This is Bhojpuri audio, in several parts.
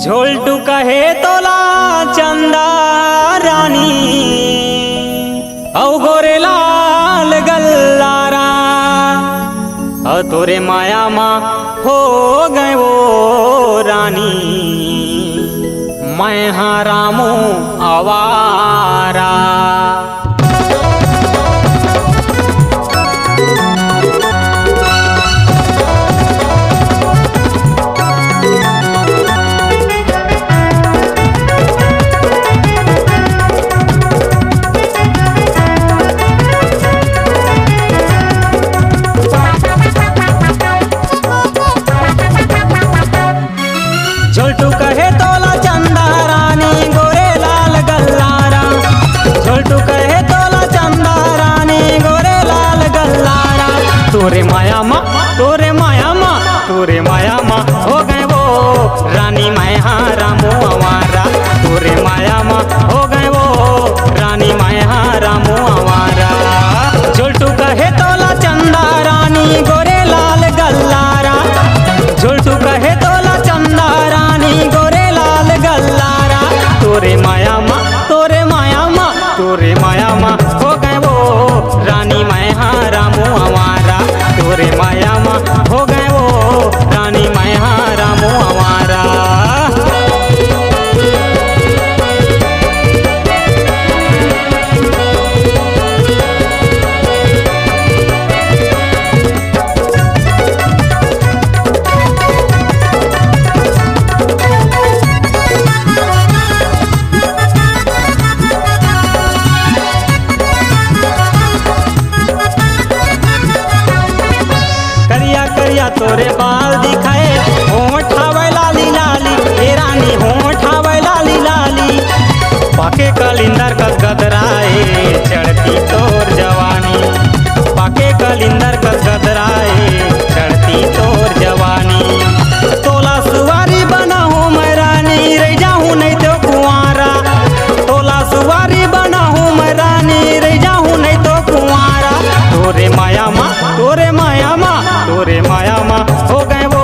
झोलटू कहे तोला चंदा रानी औ गोरे लाल गल्लारा तोरे माया माँ हो गए वो रानी मैं हाँ रामू आवारा। झोलटू कहे तोला चंदा रानी गोरे लाल गल्लारा, झोलटू कहे तोला चंदा रानी गोरे लाल गल्लारा। तोरे माया माँ तोरे माया माँ तोरे माया माँ हो गए वो रानी मैं हाँ रामू आवारा। तोरे माया माँ हो गए वो रानी मैं हाँ रामू आवारा। झोलटू कहे तोला चंदा रानी गोरे लाल गल्लारा, झोलटू कहे तोला चंदा रानी गोरे लाल गल्लारा। तोरे माया माँ तोरे माया माँ तोरे माया माँ हो गए वो रानी मैं हाँ रामू आवारा। तोरे माया माँ हो गए वो रानी मैं हाँ रामू आवारा। करिया करिया तोरे बाल दिखाए होंठ आवे लाली लाली, हे रानी होंठ आवे लाली लाली। पाके कलिंदर कस गदराए चढ़ती तोर जवानी, पाके कलिंदर कस गदराए चढ़ती तोर जवानी। तोला सुवारी बना हूँ मैं रानी रह जाऊँ नहीं तो कुंवारा, तोला सुवारी बना हूँ मैं रानी रह जाऊँ नहीं तो कुंवारा। तोरे माया माँ तोरे माया माँ तोरे माया माँ हो गए वो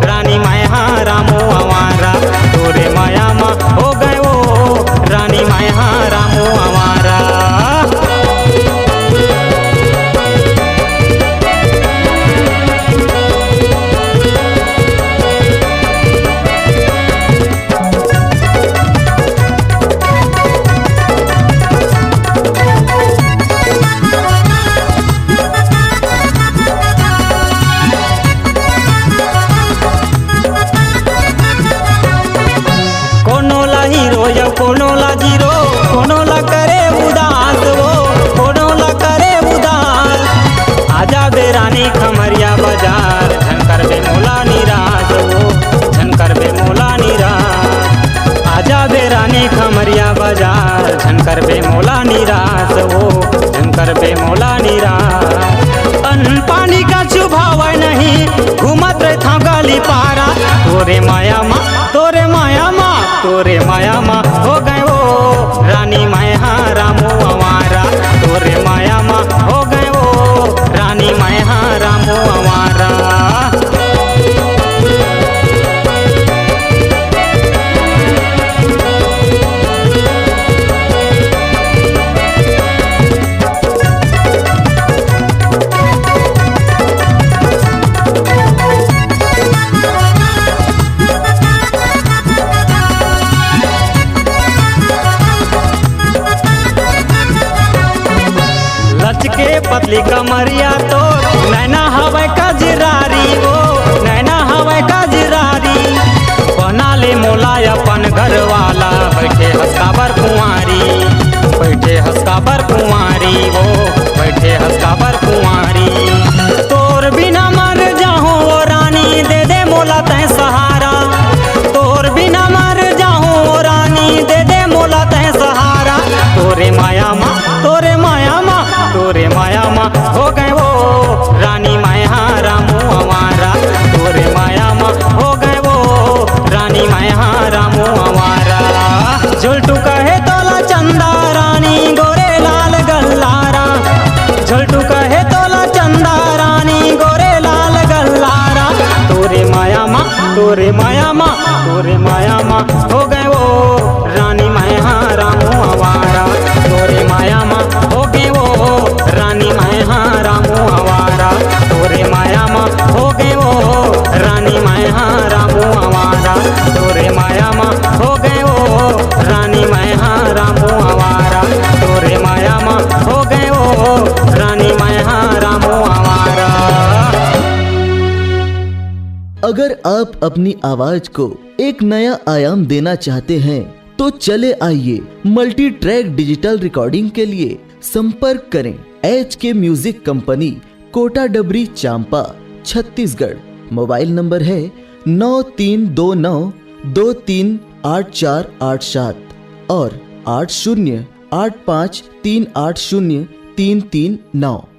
रानी मैं हाँ रामू आवारा। तोरे माया माँ हो गए वो रानी मैं हाँ रामू आवारा। कोनो ला हीरो या कोनो ला जीरो, कोनो ला करे उदास वो कोनो ला करे उदास। आजा बे रानी खमरिया बाजार झनकर बे मोला निराश वो झनकर बे मोला निराश। आजा बे रानी खमरिया बाजार झनकर बे मोला निराश वो झनकर बे मोला निराश। अन्न पानी का चुभावा नहीं घूमत रहे था गली पारा। तोरे माया माँ तोरे माया माँ तोरे माया माँ हो गए वो रानी मैं हाँ रामू आवारा। तोरे माया माँ हो गए वो रानी मैं हाँ रामू आवारा। लचके पतली कमरिया तो नैना हवा कजरारी वो नैना हवा कजरारी। बना ले मोला अपन घर वाला बैठे हस्काबर कुंवारी, बैठे हस्काबर कुंवारी वो बैठे हस्काबर कुंवारी। तोर बिना मर जाऊँ वो रानी दे दे मोला तै सहारा, तोर बिना मर जाऊँ वो रानी दे दे मोला तै सहारा। तोरे माया माँ तोरे माया माँ तोरे माया माँ हो गए वो रानी मैं हाँ रामू आवारा। तोरे माया माँ हो गए वो रानी मैं हाँ रामू आवारा। झोलटू कहे तोला चंदा रानी गोरे लाल गल्लारा, झोलटू कहे तोला चंदा रानी गोरे लाल गल्लारा। तोरे माया माँ तोरे माया माँ हो गए वो रानी मैं हाँ रामू आवारा। तोरे माया माँ हो गए वो रानी मैं हाँ रामू आवारा। तोरे माया माँ हो गए वो रानी मैं हाँ रामू आवारा। तोरे माया माँ हो गए वो रानी मैं हाँ रामू आवारा। तोरे माया माँ हो गए वो रानी मैं हाँ रामू आवारा। अगर आप अपनी आवाज को एक नया आयाम देना चाहते हैं तो चले आइए मल्टी ट्रैक डिजिटल रिकॉर्डिंग के लिए संपर्क करें HK म्यूजिक कंपनी, कोटा डबरी, चांपा, छत्तीसगढ़। मोबाइल नंबर है 9329238487 और 8085380339।